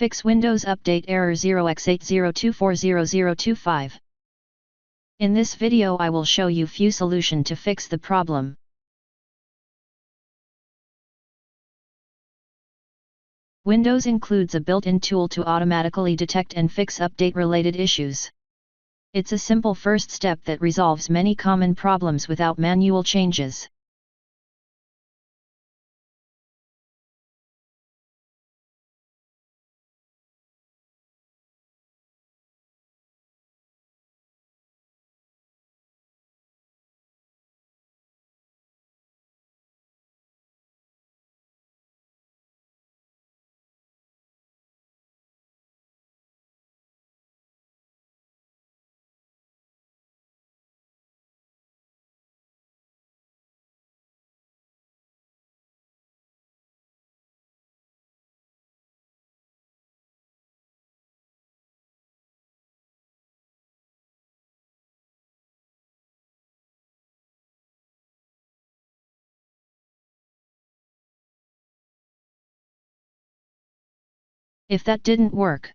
Fix Windows Update Error 0x80240025. In this video I will show you few solution to fix the problem. Windows includes a built-in tool to automatically detect and fix update-related issues. It's a simple first step that resolves many common problems without manual changes. If that didn't work,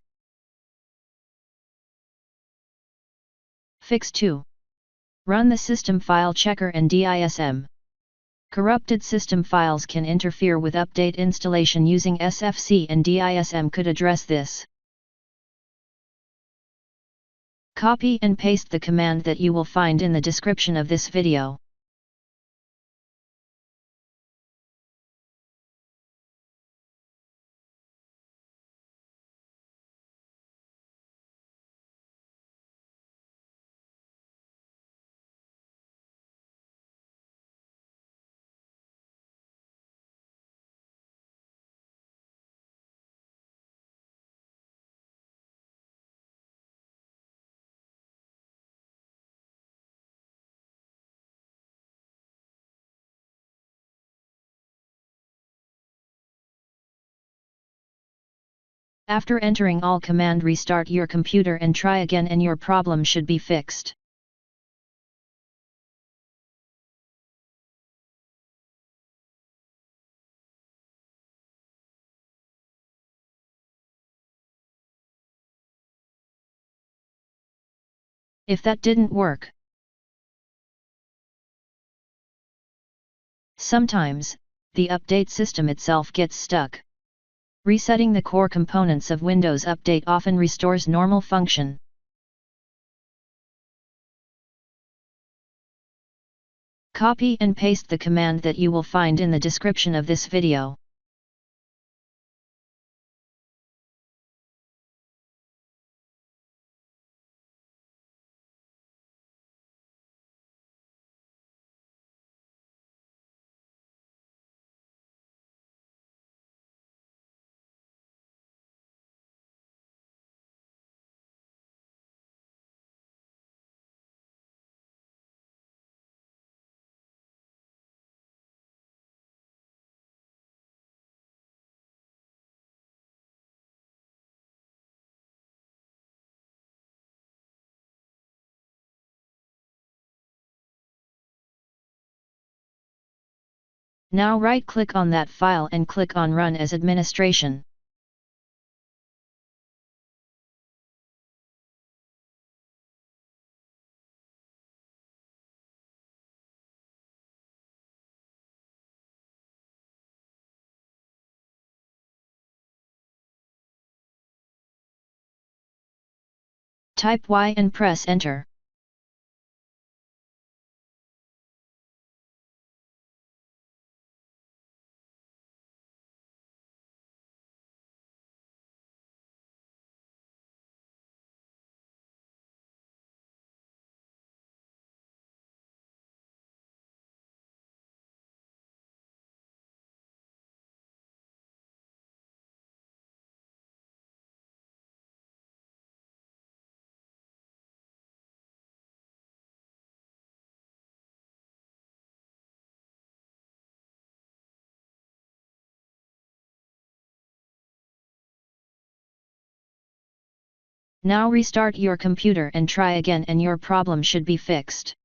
fix 2. Run the system file checker and DISM. Corrupted system files can interfere with update installation. Using SFC and DISM could address this. Copy and paste the command that you will find in the description of this video. After entering all command, restart your computer and try again and your problem should be fixed. If that didn't work, sometimes the update system itself gets stuck. Resetting the core components of Windows Update often restores normal function. Copy and paste the command that you will find in the description of this video. Now right-click on that file and click on Run as Administration. Type Y and press Enter. Now restart your computer and try again and your problem should be fixed.